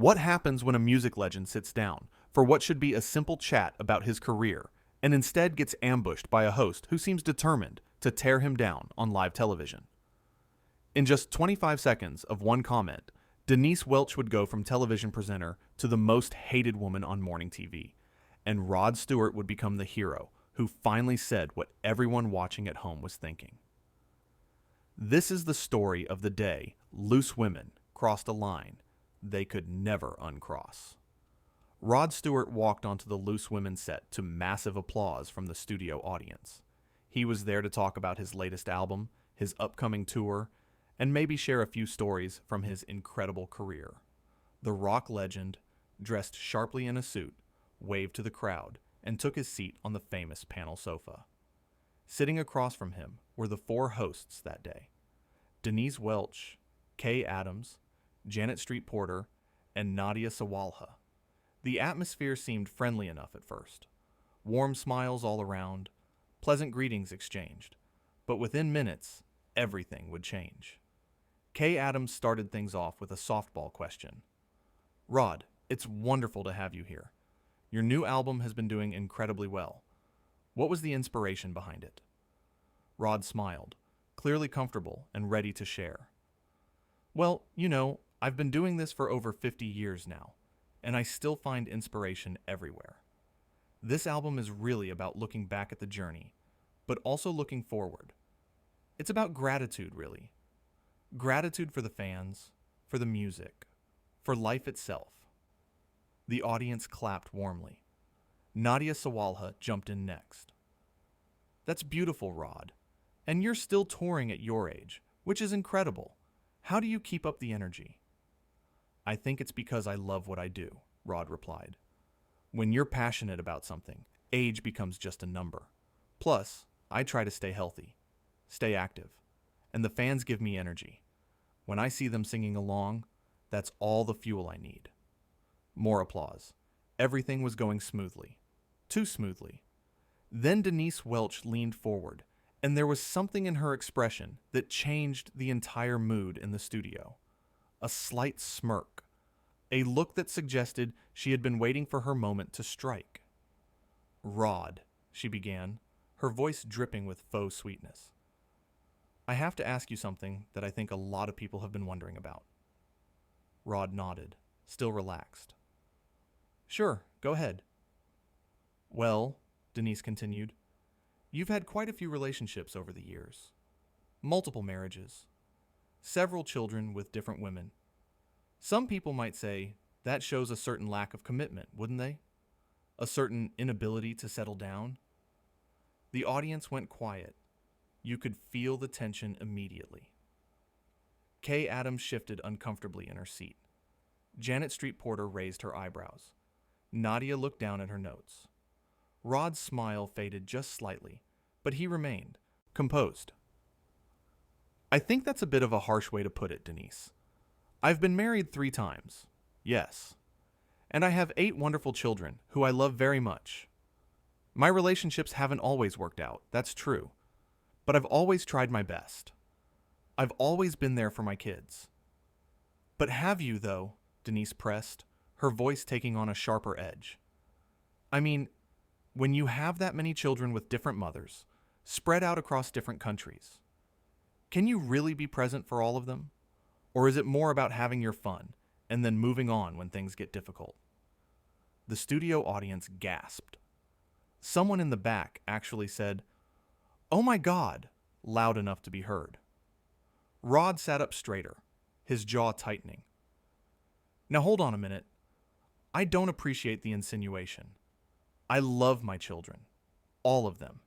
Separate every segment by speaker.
Speaker 1: What happens when a music legend sits down for what should be a simple chat about his career and instead gets ambushed by a host who seems determined to tear him down on live television? In just 25 seconds of one comment, Denise Welch would go from television presenter to the most hated woman on morning TV, and Rod Stewart would become the hero who finally said what everyone watching at home was thinking. This is the story of the day loose women crossed a line they could never uncross. Rod Stewart walked onto the Loose Women set to massive applause from the studio audience. He was there to talk about his latest album, his upcoming tour, and maybe share a few stories from his incredible career. The rock legend, dressed sharply in a suit, waved to the crowd and took his seat on the famous panel sofa. Sitting across from him were the four hosts that day: Denise Welch, Kay Adams, Janet Street Porter, and Nadia Sawalha. The atmosphere seemed friendly enough at first. Warm smiles all around, pleasant greetings exchanged. But within minutes, everything would change. Kay Adams started things off with a softball question. "Rod, it's wonderful to have you here. Your new album has been doing incredibly well. What was the inspiration behind it?" Rod smiled, clearly comfortable and ready to share. "Well, I've been doing this for over 50 years now, and I still find inspiration everywhere. This album is really about looking back at the journey, but also looking forward. It's about gratitude, really. Gratitude for the fans, for the music, for life itself." The audience clapped warmly. Nadia Sawalha jumped in next. "That's beautiful, Rod. And you're still touring at your age, which is incredible. How do you keep up the energy?" "I think it's because I love what I do," Rod replied. "When you're passionate about something, age becomes just a number. Plus, I try to stay healthy, stay active, and the fans give me energy. When I see them singing along, that's all the fuel I need." More applause. Everything was going smoothly. Too smoothly. Then Denise Welch leaned forward, and there was something in her expression that changed the entire mood in the studio. A slight smirk. A look that suggested she had been waiting for her moment to strike. "Rod," she began, her voice dripping with faux sweetness. "I have to ask you something that I think a lot of people have been wondering about." Rod nodded, still relaxed. "Sure, go ahead." "Well," Denise continued, "you've had quite a few relationships over the years. Multiple marriages. Several children with different women. Some people might say that shows a certain lack of commitment, wouldn't they? A certain inability to settle down." The audience went quiet. You could feel the tension immediately. Kay Adams shifted uncomfortably in her seat. Janet Street Porter raised her eyebrows. Nadia looked down at her notes. Rod's smile faded just slightly, but he remained, composed. "I think that's a bit of a harsh way to put it, Denise. I've been married 3 times, yes. And I have 8 wonderful children who I love very much. My relationships haven't always worked out, that's true. But I've always tried my best. I've always been there for my kids." "But have you, though?" Denise pressed, her voice taking on a sharper edge. "I mean, when you have that many children with different mothers, spread out across different countries, can you really be present for all of them? Or is it more about having your fun and then moving on when things get difficult?" The studio audience gasped. Someone in the back actually said, "Oh my God," loud enough to be heard. Rod sat up straighter, his jaw tightening. "Now hold on a minute. I don't appreciate the insinuation. I love my children, all of them,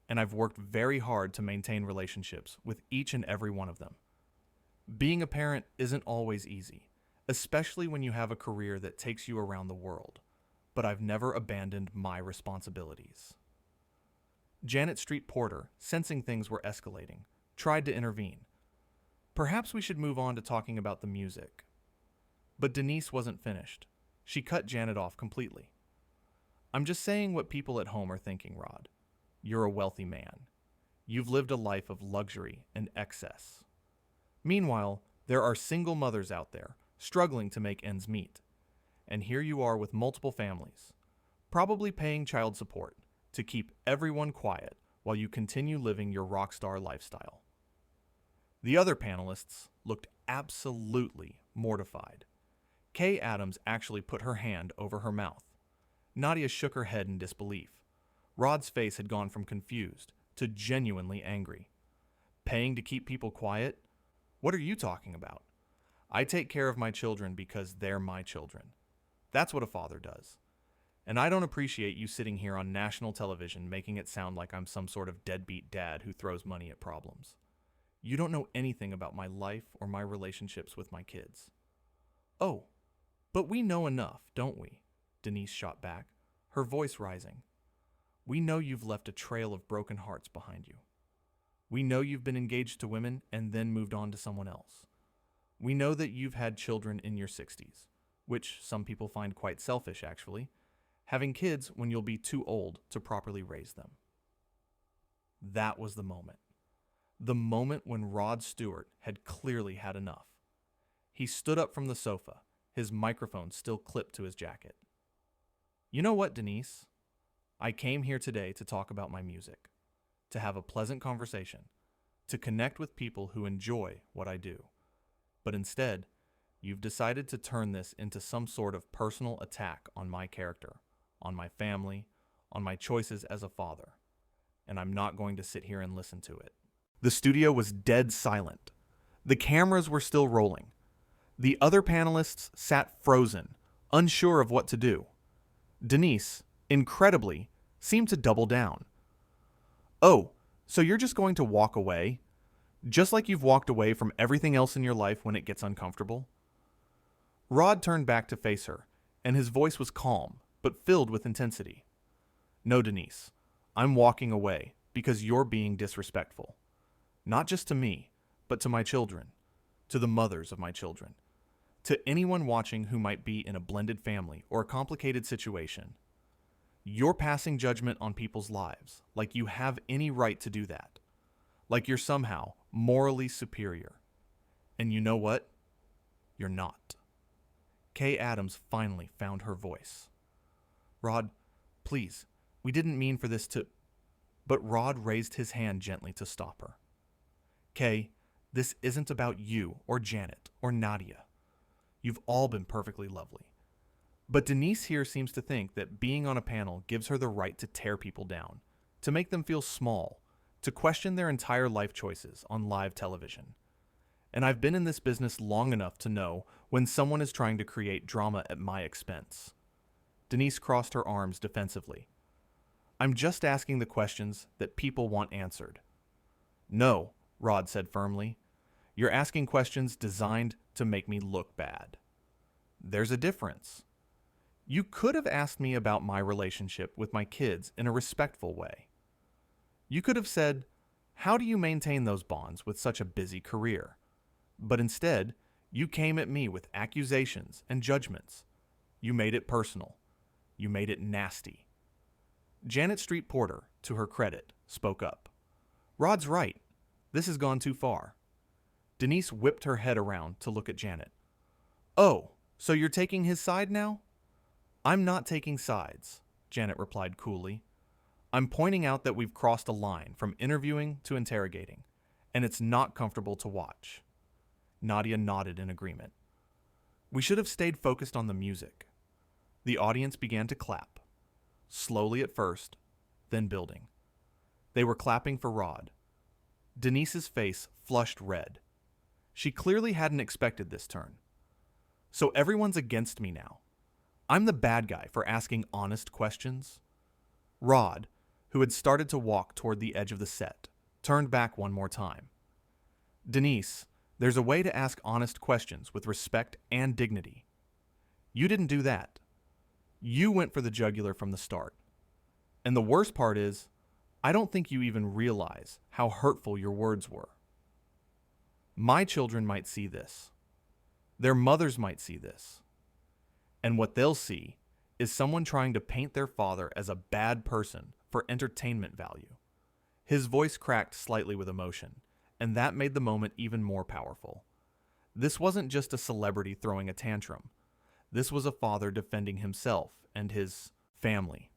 Speaker 1: and I've worked very hard to maintain relationships with each and every one of them. Being a parent isn't always easy, especially when you have a career that takes you around the world, but I've never abandoned my responsibilities." Janet Street Porter, sensing things were escalating, tried to intervene. "Perhaps we should move on to talking about the music." But Denise wasn't finished. She cut Janet off completely. "I'm just saying what people at home are thinking, Rod. You're a wealthy man. You've lived a life of luxury and excess. Meanwhile, there are single mothers out there struggling to make ends meet. And here you are with multiple families, probably paying child support to keep everyone quiet while you continue living your rock star lifestyle. The other panelists looked absolutely mortified. Kay Adams actually put her hand over her mouth. Nadia shook her head in disbelief. Rod's face had gone from confused to genuinely angry. Paying to keep people quiet? What are you talking about? I take care of my children because they're my children. That's what a father does. And I don't appreciate you sitting here on national television making it sound like I'm some sort of deadbeat dad who throws money at problems. You don't know anything about my life or my relationships with my kids. Oh, but we know enough, don't we? Denise shot back, her voice rising. We know you've left a trail of broken hearts behind you. We know you've been engaged to women and then moved on to someone else. We know that you've had children in your 60s, which some people find quite selfish, actually, having kids when you'll be too old to properly raise them. That was the moment. The moment when Rod Stewart had clearly had enough. He stood up from the sofa, his microphone still clipped to his jacket. You know what, Denise? I came here today to talk about my music, to have a pleasant conversation, to connect with people who enjoy what I do. But instead, you've decided to turn this into some sort of personal attack on my character, on my family, on my choices as a father. And I'm not going to sit here and listen to it. The studio was dead silent. The cameras were still rolling. The other panelists sat frozen, unsure of what to do. Denise, incredibly, seemed to double down. Oh, so you're just going to walk away? Just like you've walked away from everything else in your life when it gets uncomfortable? Rod turned back to face her, and his voice was calm, but filled with intensity. No, Denise, I'm walking away because you're being disrespectful. Not just to me, but to my children, to the mothers of my children, to anyone watching who might be in a blended family or a complicated situation. You're passing judgment on people's lives, like you have any right to do that, like you're somehow morally superior. And you know what? You're not. Kay Adams finally found her voice. Rod, please, we didn't mean for this to... But Rod raised his hand gently to stop her. Kay, this isn't about you or Janet or Nadia. You've all been perfectly lovely. But Denise here seems to think that being on a panel gives her the right to tear people down, to make them feel small, to question their entire life choices on live television. And I've been in this business long enough to know when someone is trying to create drama at my expense. Denise crossed her arms defensively. I'm just asking the questions that people want answered. No, Rod said firmly. You're asking questions designed to make me look bad. There's a difference. You could have asked me about my relationship with my kids in a respectful way. You could have said, how do you maintain those bonds with such a busy career? But instead, you came at me with accusations and judgments. You made it personal. You made it nasty. Janet Street Porter, to her credit, spoke up. Rod's right. This has gone too far. Denise whipped her head around to look at Janet. Oh, so you're taking his side now? I'm not taking sides, Janet replied coolly. I'm pointing out that we've crossed a line from interviewing to interrogating, and it's not comfortable to watch. Nadia nodded in agreement. We should have stayed focused on the music. The audience began to clap, slowly at first, then building. They were clapping for Rod. Denise's face flushed red. She clearly hadn't expected this turn. So everyone's against me now. I'm the bad guy for asking honest questions. Rod, who had started to walk toward the edge of the set, turned back one more time. Denise, there's a way to ask honest questions with respect and dignity. You didn't do that. You went for the jugular from the start. And the worst part is, I don't think you even realize how hurtful your words were. My children might see this. Their mothers might see this. And what they'll see is someone trying to paint their father as a bad person for entertainment value. His voice cracked slightly with emotion, and that made the moment even more powerful. This wasn't just a celebrity throwing a tantrum. This was a father defending himself and his family.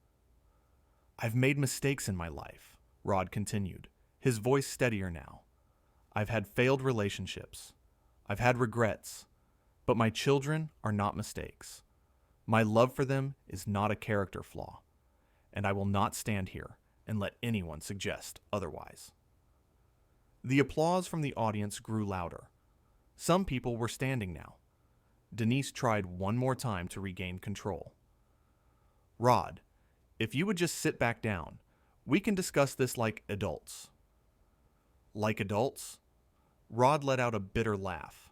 Speaker 1: "I've made mistakes in my life," Rod continued, his voice steadier now. "I've had failed relationships. I've had regrets. But my children are not mistakes. My love for them is not a character flaw. And I will not stand here and let anyone suggest otherwise." The applause from the audience grew louder. Some people were standing now. Denise tried one more time to regain control. "Rod, if you would just sit back down, we can discuss this like adults." "Like adults?" Rod let out a bitter laugh.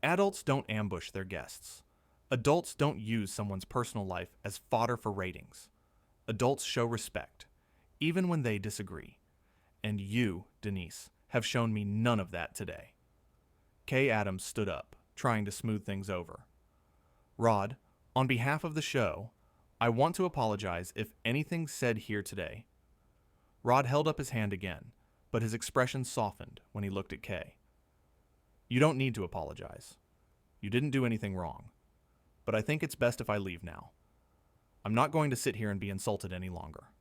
Speaker 1: "Adults don't ambush their guests. Adults don't use someone's personal life as fodder for ratings. Adults show respect, even when they disagree. And you, Denise, have shown me none of that today." Kay Adams stood up, trying to smooth things over. "Rod, on behalf of the show, I want to apologize if anything said here today." Rod held up his hand again, but his expression softened when he looked at Kay. "You don't need to apologize. You didn't do anything wrong. But I think it's best if I leave now. I'm not going to sit here and be insulted any longer."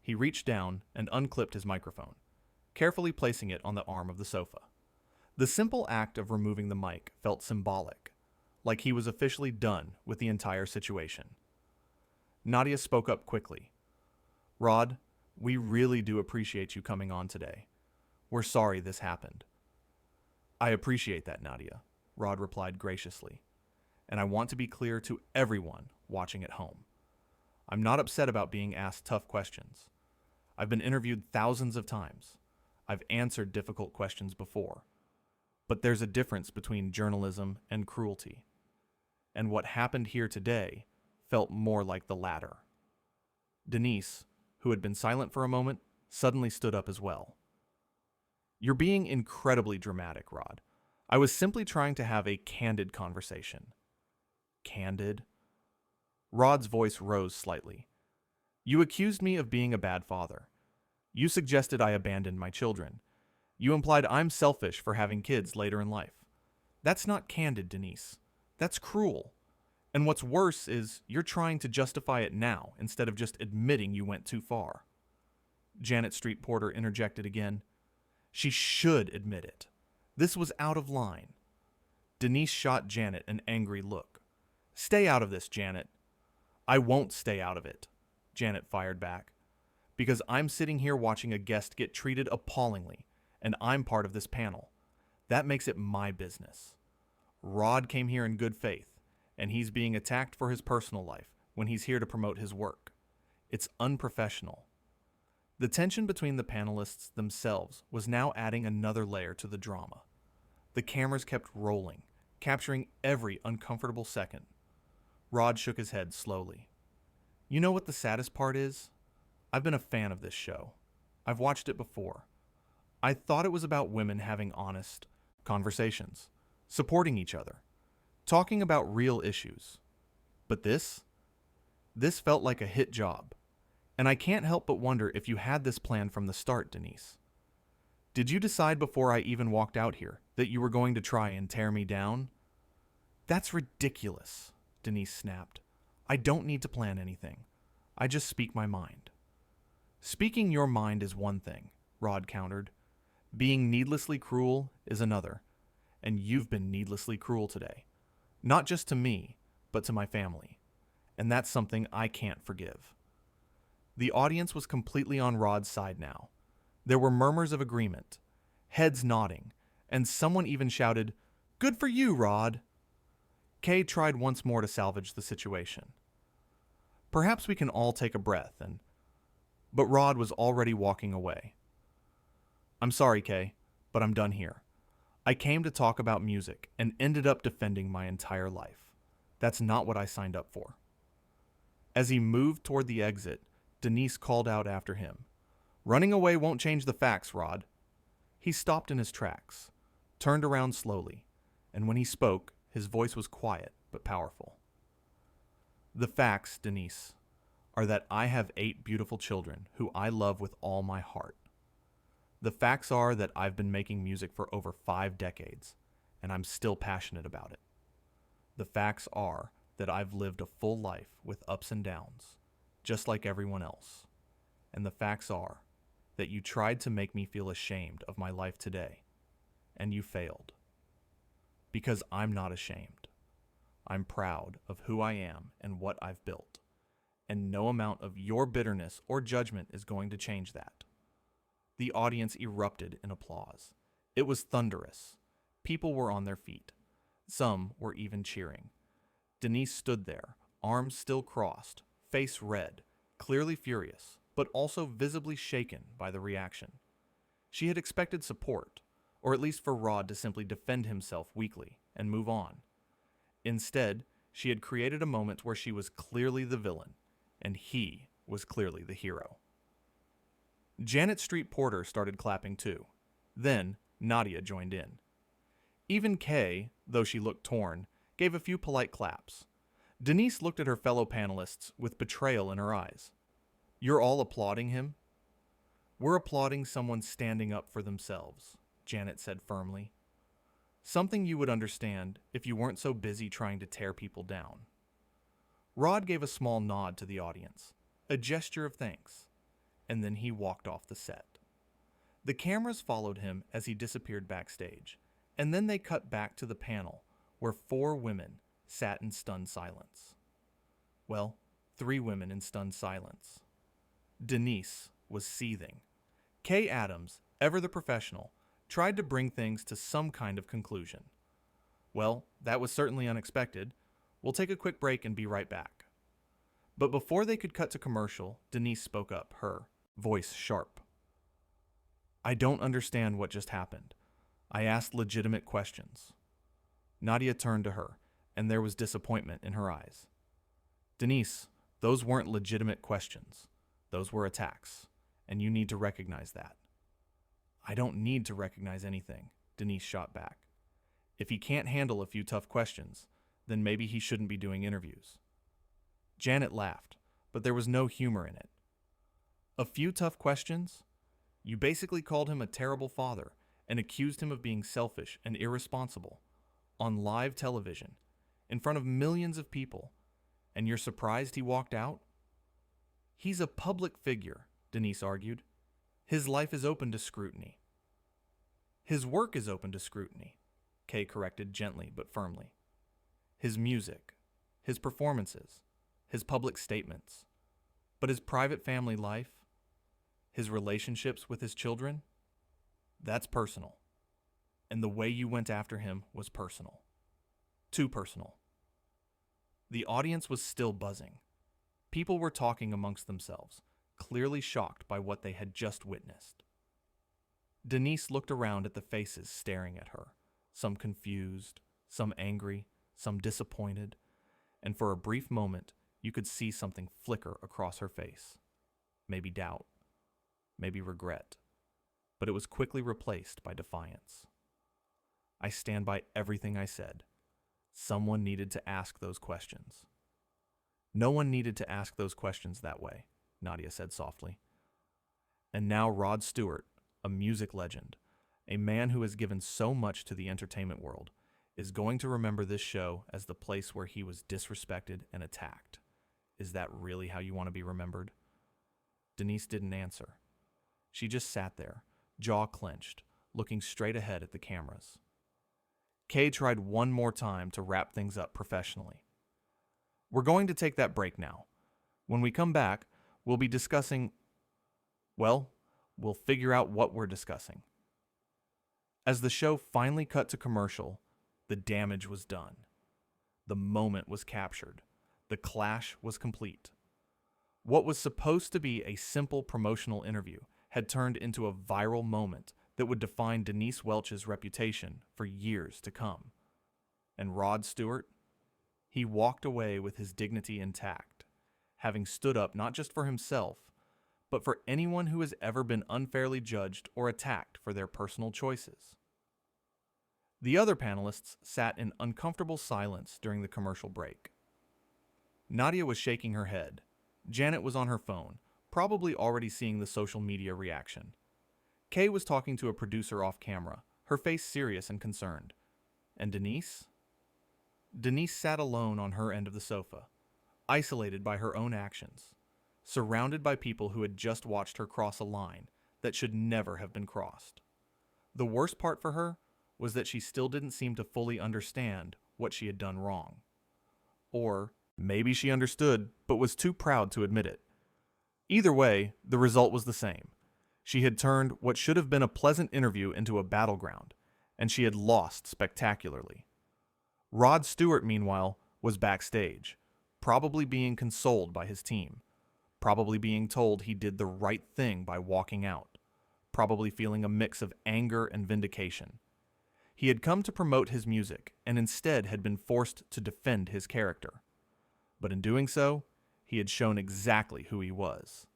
Speaker 1: He reached down and unclipped his microphone, carefully placing it on the arm of the sofa. The simple act of removing the mic felt symbolic, like he was officially done with the entire situation. Nadia spoke up quickly. "Rod, we really do appreciate you coming on today. We're sorry this happened." "I appreciate that, Nadia," Rod replied graciously. "And I want to be clear to everyone watching at home. I'm not upset about being asked tough questions. I've been interviewed thousands of times. I've answered difficult questions before. But there's a difference between journalism and cruelty. And what happened here today felt more like the latter." Denise, who had been silent for a moment, suddenly stood up as well. "You're being incredibly dramatic, Rod. I was simply trying to have a candid conversation." "Candid?" Rod's voice rose slightly. "You accused me of being a bad father. You suggested I abandoned my children. You implied I'm selfish for having kids later in life. That's not candid, Denise. That's cruel. And what's worse is you're trying to justify it now instead of just admitting you went too far." Janet Street Porter interjected again. "She should admit it. This was out of line." Denise shot Janet an angry look. "Stay out of this, Janet." "I won't stay out of it," Janet fired back. "Because I'm sitting here watching a guest get treated appallingly, and I'm part of this panel. That makes it my business. Rod came here in good faith, and he's being attacked for his personal life when he's here to promote his work. It's unprofessional." The tension between the panelists themselves was now adding another layer to the drama. The cameras kept rolling, capturing every uncomfortable second. Rod shook his head slowly. "You know what the saddest part is? I've been a fan of this show. I've watched it before. I thought it was about women having honest conversations, supporting each other, talking about real issues. But this felt like a hit job. And I can't help but wonder if you had this plan from the start, Denise. Did you decide before I even walked out here that you were going to try and tear me down?" "That's ridiculous," Denise snapped. "I don't need to plan anything. I just speak my mind." "Speaking your mind is one thing," Rod countered. "Being needlessly cruel is another. And you've been needlessly cruel today. Not just to me, but to my family. And that's something I can't forgive." The audience was completely on Rod's side now. There were murmurs of agreement, heads nodding, and someone even shouted, "Good for you, Rod!" Kay tried once more to salvage the situation. "Perhaps we can all take a breath and..." But Rod was already walking away. "I'm sorry, Kay, but I'm done here. I came to talk about music and ended up defending my entire life. That's not what I signed up for." As he moved toward the exit, Denise called out after him, "Running away won't change the facts, Rod." He stopped in his tracks, turned around slowly, and when he spoke, his voice was quiet but powerful. "The facts, Denise, are that I have 8 beautiful children who I love with all my heart. The facts are that I've been making music for over 5 decades, and I'm still passionate about it. The facts are that I've lived a full life with ups and downs, just like everyone else. And the facts are that you tried to make me feel ashamed of my life today, and you failed. Because I'm not ashamed. I'm proud of who I am and what I've built, and no amount of your bitterness or judgment is going to change that. The audience erupted in applause. It was thunderous. People were on their feet. Some were even cheering. Denise stood there, arms still crossed, face red, clearly furious, but also visibly shaken by the reaction. She had expected support, or at least for Rod to simply defend himself weakly and move on. Instead, she had created a moment where she was clearly the villain, and he was clearly the hero. Janet Street Porter started clapping too. Then, Nadia joined in. Even Kay, though she looked torn, gave a few polite claps. Denise looked at her fellow panelists with betrayal in her eyes. "You're all applauding him?" "We're applauding someone standing up for themselves," Janet said firmly. "Something you would understand if you weren't so busy trying to tear people down." Rod gave a small nod to the audience, a gesture of thanks, and then he walked off the set. The cameras followed him as he disappeared backstage, and then they cut back to the panel where 4 women sat in stunned silence. Well, 3 women in stunned silence. Denise was seething. Kay Adams, ever the professional, tried to bring things to some kind of conclusion. Well, that was certainly unexpected. We'll take a quick break and be right back. But before they could cut to commercial, Denise spoke up, her voice sharp. "I don't understand what just happened. I asked legitimate questions." Nadia turned to her, and there was disappointment in her eyes. "Denise, those weren't legitimate questions. Those were attacks, and you need to recognize that." "I don't need to recognize anything," Denise shot back. "If he can't handle a few tough questions, then maybe he shouldn't be doing interviews." Janet laughed, but there was no humor in it. "A few tough questions? You basically called him a terrible father and accused him of being selfish and irresponsible on live television in front of millions of people, and you're surprised he walked out?" "He's a public figure," Denise argued. "His life is open to scrutiny." "His work is open to scrutiny," Kay corrected gently but firmly. "His music, his performances, his public statements. But his private family life, his relationships with his children, that's personal. And the way you went after him was personal. Too personal." The audience was still buzzing. People were talking amongst themselves, clearly shocked by what they had just witnessed. Denise looked around at the faces staring at her, some confused, some angry, some disappointed, and for a brief moment you could see something flicker across her face. Maybe doubt, maybe regret, but it was quickly replaced by defiance. "I stand by everything I said. Someone needed to ask those questions." "No one needed to ask those questions that way," Nadia said softly. And now Rod Stewart, a music legend, a man who has given so much to the entertainment world, is going to remember this show as the place where he was disrespected and attacked. Is that really how you want to be remembered? Denise didn't answer. She just sat there, jaw clenched, looking straight ahead at the cameras. Kay tried one more time to wrap things up professionally. "We're going to take that break now. When we come back, we'll be discussing... well, we'll figure out what we're discussing." As the show finally cut to commercial, the damage was done. The moment was captured. The clash was complete. What was supposed to be a simple promotional interview had turned into a viral moment that would define Denise Welch's reputation for years to come. And Rod Stewart? He walked away with his dignity intact, having stood up not just for himself, but for anyone who has ever been unfairly judged or attacked for their personal choices. The other panelists sat in uncomfortable silence during the commercial break. Nadia was shaking her head. Janet was on her phone, probably already seeing the social media reaction. Kay was talking to a producer off camera, her face serious and concerned. And Denise? Denise sat alone on her end of the sofa, isolated by her own actions, surrounded by people who had just watched her cross a line that should never have been crossed. The worst part for her was that she still didn't seem to fully understand what she had done wrong. Or maybe she understood, but was too proud to admit it. Either way, the result was the same. She had turned what should have been a pleasant interview into a battleground, and she had lost spectacularly. Rod Stewart, meanwhile, was backstage, probably being consoled by his team, probably being told he did the right thing by walking out, probably feeling a mix of anger and vindication. He had come to promote his music and instead had been forced to defend his character. But in doing so, he had shown exactly who he was.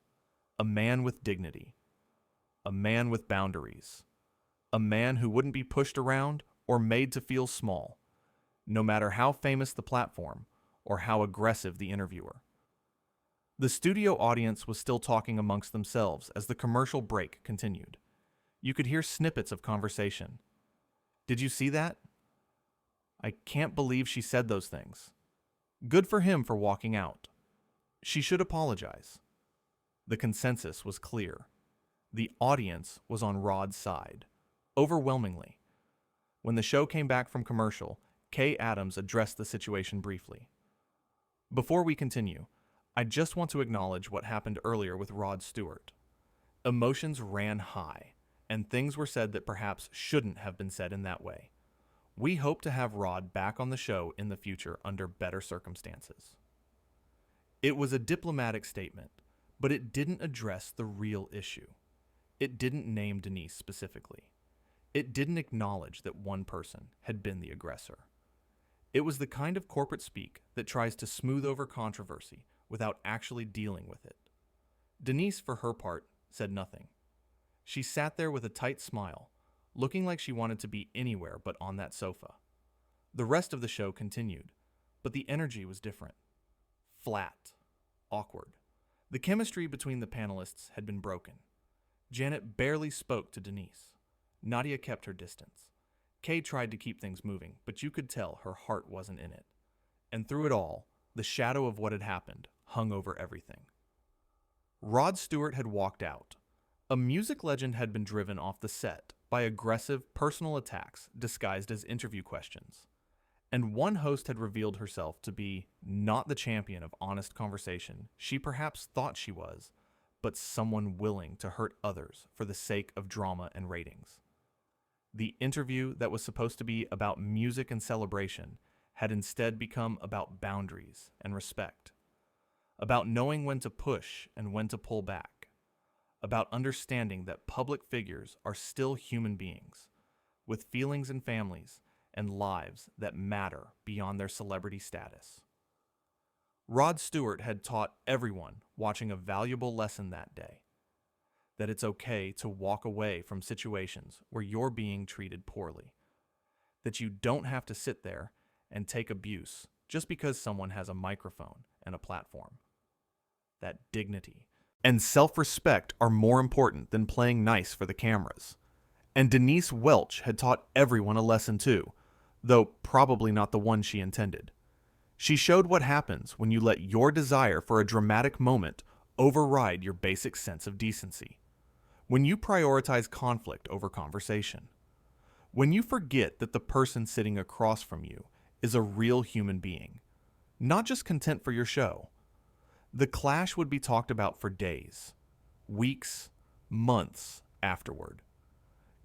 Speaker 1: A man with dignity. A man with boundaries. A man who wouldn't be pushed around or made to feel small, no matter how famous the platform or how aggressive the interviewer. The studio audience was still talking amongst themselves as the commercial break continued. You could hear snippets of conversation. Did you see that? I can't believe she said those things. Good for him for walking out. She should apologize. The consensus was clear. The audience was on Rod's side, overwhelmingly. When the show came back from commercial, Kay Adams addressed the situation briefly. Before we continue, I just want to acknowledge what happened earlier with Rod Stewart. Emotions ran high, and things were said that perhaps shouldn't have been said in that way. We hope to have Rod back on the show in the future under better circumstances. It was a diplomatic statement, but it didn't address the real issue. It didn't name Denise specifically. It didn't acknowledge that one person had been the aggressor. It was the kind of corporate speak that tries to smooth over controversy without actually dealing with it. Denise, for her part, said nothing. She sat there with a tight smile, looking like she wanted to be anywhere but on that sofa. The rest of the show continued, but the energy was different. Flat. Awkward. The chemistry between the panelists had been broken. Janet barely spoke to Denise. Nadia kept her distance. Kay tried to keep things moving, but you could tell her heart wasn't in it. And through it all, the shadow of what had happened hung over everything. Rod Stewart had walked out. A music legend had been driven off the set by aggressive personal attacks disguised as interview questions. And one host had revealed herself to be not the champion of honest conversation she perhaps thought she was, but someone willing to hurt others for the sake of drama and ratings. The interview that was supposed to be about music and celebration had instead become about boundaries and respect, about knowing when to push and when to pull back, about understanding that public figures are still human beings, with feelings and families and lives that matter beyond their celebrity status. Rod Stewart had taught everyone watching a valuable lesson that day, that it's okay to walk away from situations where you're being treated poorly, that you don't have to sit there and take abuse just because someone has a microphone and a platform. That dignity and self-respect are more important than playing nice for the cameras. And Denise Welch had taught everyone a lesson too, though probably not the one she intended. She showed what happens when you let your desire for a dramatic moment override your basic sense of decency. When you prioritize conflict over conversation. When you forget that the person sitting across from you is a real human being, not just content for your show. The clash would be talked about for days, weeks, months afterward.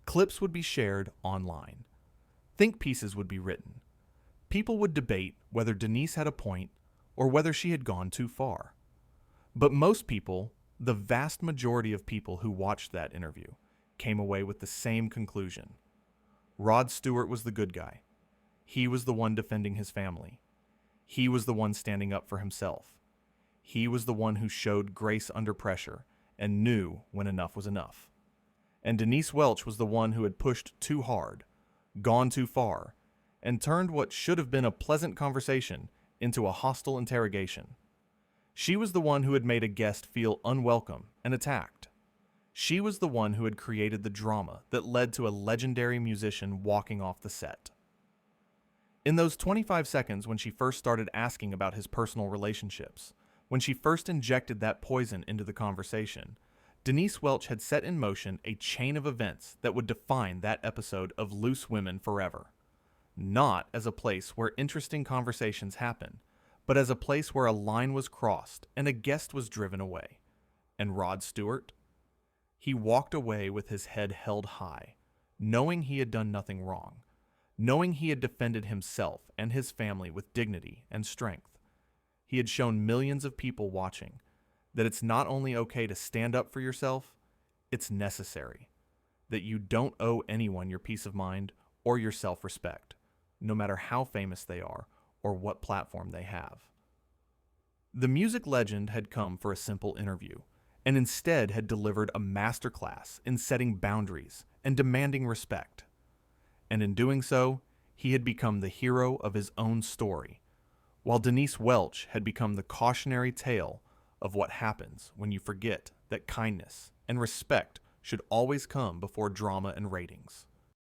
Speaker 1: Clips would be shared online. Think pieces would be written. People would debate whether Denise had a point or whether she had gone too far. But most people, the vast majority of people who watched that interview, came away with the same conclusion. Rod Stewart was the good guy. He was the one defending his family. He was the one standing up for himself. He was the one who showed grace under pressure and knew when enough was enough. And Denise Welch was the one who had pushed too hard, gone too far, and turned what should have been a pleasant conversation into a hostile interrogation. She was the one who had made a guest feel unwelcome and attacked. She was the one who had created the drama that led to a legendary musician walking off the set. In those 25 seconds when she first started asking about his personal relationships, when she first injected that poison into the conversation, Denise Welch had set in motion a chain of events that would define that episode of Loose Women forever. Not as a place where interesting conversations happen, but as a place where a line was crossed and a guest was driven away. And Rod Stewart? He walked away with his head held high, knowing he had done nothing wrong, knowing he had defended himself and his family with dignity and strength. He had shown millions of people watching that it's not only okay to stand up for yourself, it's necessary, that you don't owe anyone your peace of mind or your self-respect, no matter how famous they are or what platform they have. The music legend had come for a simple interview, and instead had delivered a masterclass in setting boundaries and demanding respect. And in doing so, he had become the hero of his own story, while Denise Welch had become the cautionary tale of what happens when you forget that kindness and respect should always come before drama and ratings.